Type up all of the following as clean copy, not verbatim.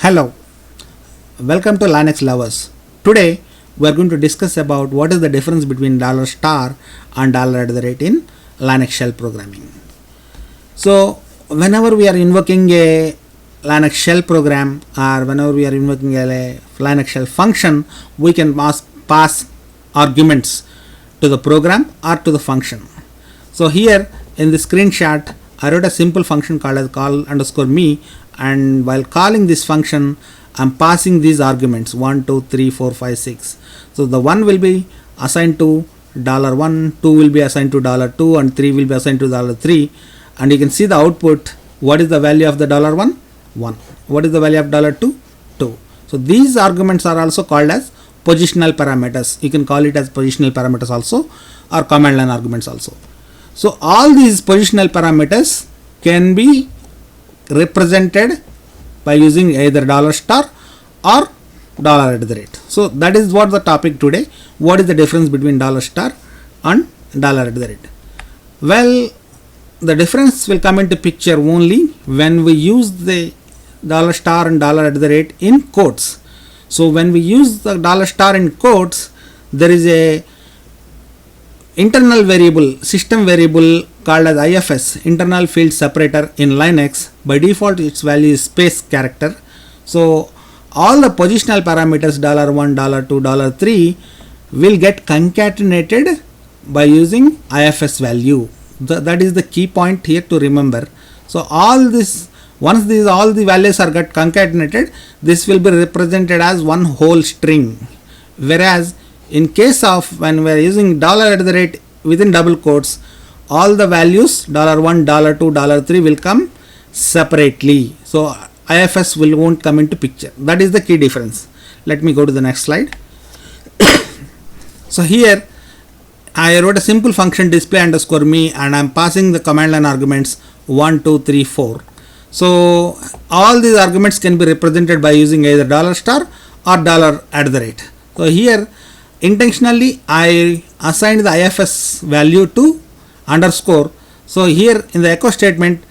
Hello, welcome to Linux lovers. Today we are going to discuss about what is the difference between $* and $@ in Linux shell programming. So whenever we are invoking a Linux shell program or whenever we are invoking a Linux shell function, we can pass arguments to the program or to the function. So here in the screenshot I wrote a simple function called as call_me, and while calling this function I'm passing these arguments 1, 2, 3, 4, 5, 6. So the 1 will be assigned to $1, 2 will be assigned to $2, and 3 will be assigned to $3. And you can see the output. What is the value of the $1? 1. What is the value of $2? 2. So these arguments are also called as positional parameters. You can call it as positional parameters also, or command line arguments also. So all these positional parameters can be represented by using either $* or $@. So that is what the topic today. What is the difference between $* and $@? Well, the difference will come into picture only when we use the $* and $@ in quotes. So when we use the $* in quotes, there is a internal variable, system variable called as IFS, internal field separator in Linux. By default its value is space character. So all the positional parameters $1, $2, $3 will get concatenated by using IFS value. That is the key point here to remember. So all this, once all the values are get concatenated, this will be represented as one whole string. Whereas in case of when we are using $@ within double quotes, all the values $1, $2, $3 will come separately. So IFS won't come into picture. That is the key difference. Let me go to the next slide. So here I wrote a simple function display_me, and I am passing the command line arguments 1, 2, 3, 4. So all these arguments can be represented by using either $* or $@. So here intentionally I assigned the IFS value to underscore. So here in the echo statement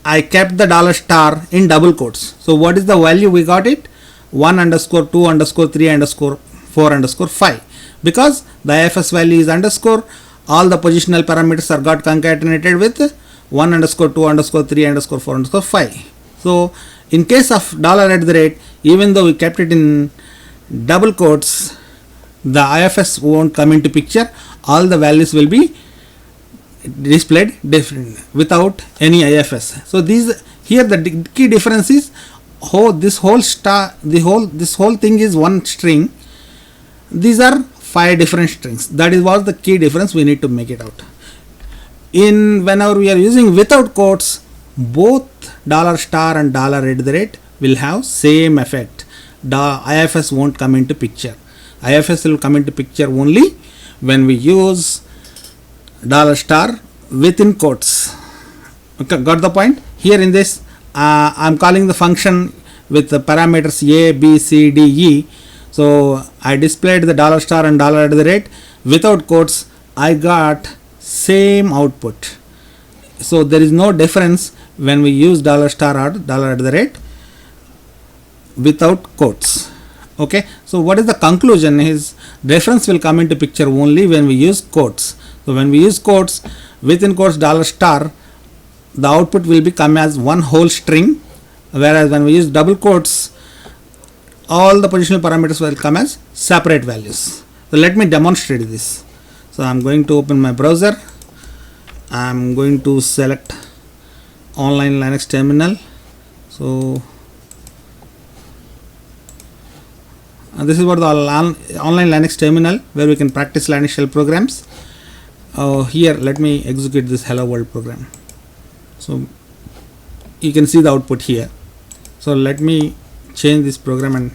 I kept the $* in double quotes. So what is the value we got it? 1 _ 2 _ 3 _ 4 _ 5. Because the IFS value is underscore, all the positional parameters are got concatenated with 1 _ 2 _ 3 _ 4 _ 5. So in case of $@, even though we kept it in double quotes, the IFS won't come into picture. All the values will be displayed different without any IFS. So these here the key difference is this whole thing is one string. These are 5 different strings. That is what the key difference. We need to make it out. In whenever we are using without quotes, both $* and $@ will have same effect. The IFS won't come into picture. IFS will come into picture only when we use $* within quotes. Okay, got the point? Here in this I am calling the function with the parameters A, B, C, D, E. So I displayed the $* and $@ without quotes. I got same output. So there is no difference when we use $* or $@ without quotes. Okay, so what is the conclusion is difference will come into picture only when we use quotes. So when we use quotes, within quotes $*, the output will become as one whole string, whereas when we use double quotes, all the positional parameters will come as separate values. So let me demonstrate this. So I'm going to open my browser. I'm going to select online Linux terminal. So this is what the online Linux terminal where we can practice Linux shell programs. Here let me execute this hello world program. So you can see the output here. So let me change this program, and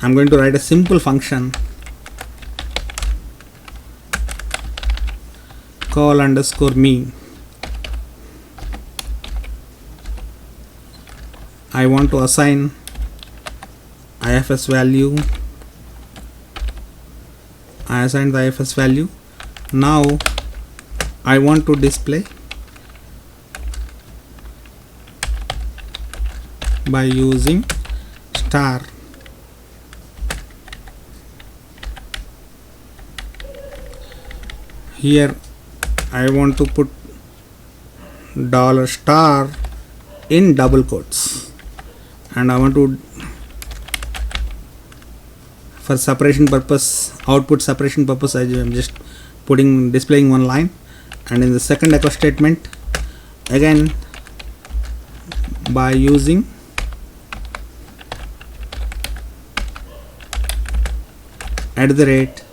I'm going to write a simple function call_me. I want to assign IFS value. I assigned the IFS value. Now I want to display by using star here I want to put dollar star in double quotes, and I want to, for separation purpose, output separation purpose, I am just displaying one line. And in the second echo statement, again by using @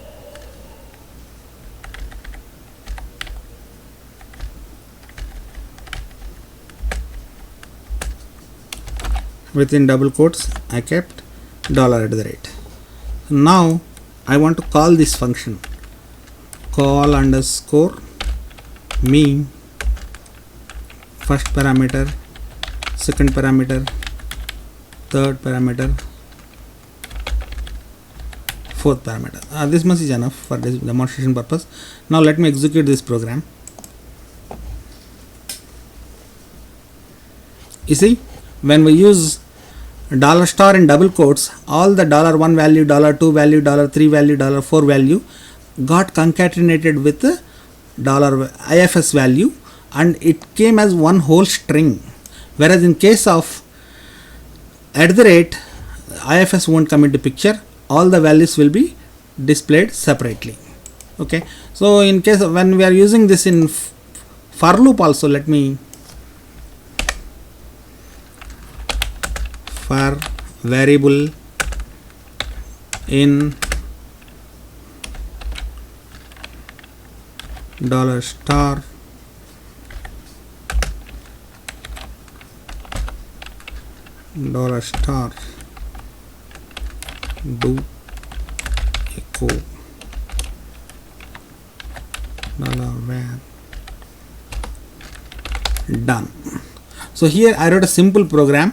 within double quotes I kept $@. Now I want to call this function, call underscore mean, first parameter, second parameter, third parameter, fourth parameter. This much is enough for this demonstration purpose. Now let me execute this program. You see, when we use $* in double quotes, all the $1 value, $2 value, $3 value, $4 value got concatenated with the $IFS value, and it came as one whole string. Whereas in case of @ IFS won't come into picture, all the values will be displayed separately. Okay, so in case of when we are using this in for loop also, let me for variable in $* do echo $var done. So here I wrote a simple program.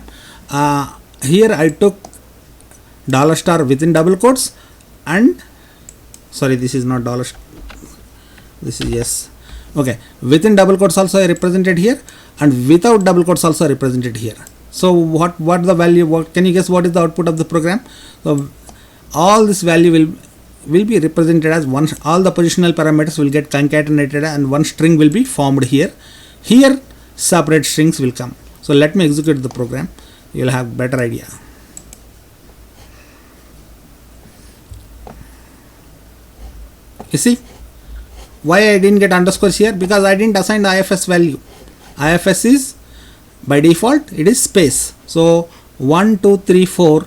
Here I took $* within double quotes, and sorry, this is not $, this is yes, okay, within double quotes also I represented here, and without double quotes also represented here. So what the value, what can you guess what is the output of the program? So all this value will be represented as one, all the positional parameters will get concatenated and one string will be formed here. Here separate strings will come. So let me execute the program, you will have better idea. You see why I didn't get underscores here? Because I didn't assign the IFS value. IFS is by default it is space. So 1, 2, 3, 4,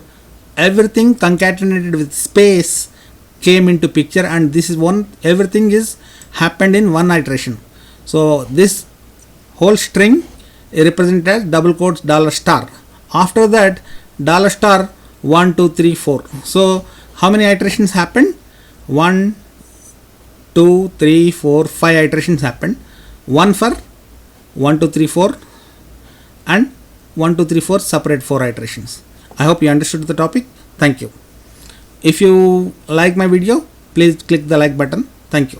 everything concatenated with space came into picture, and this is one, everything is happened in one iteration. So this whole string is represented as double quotes $. After that $* 1, 2, 3, 4. So how many iterations happened? 1, 2, 3, 4, 5 iterations happened. One for 1, 2, 3, 4, and 1, 2, 3, 4 separate 4 iterations. I hope you understood the topic. Thank you. If you like my video, please click the like button. Thank you.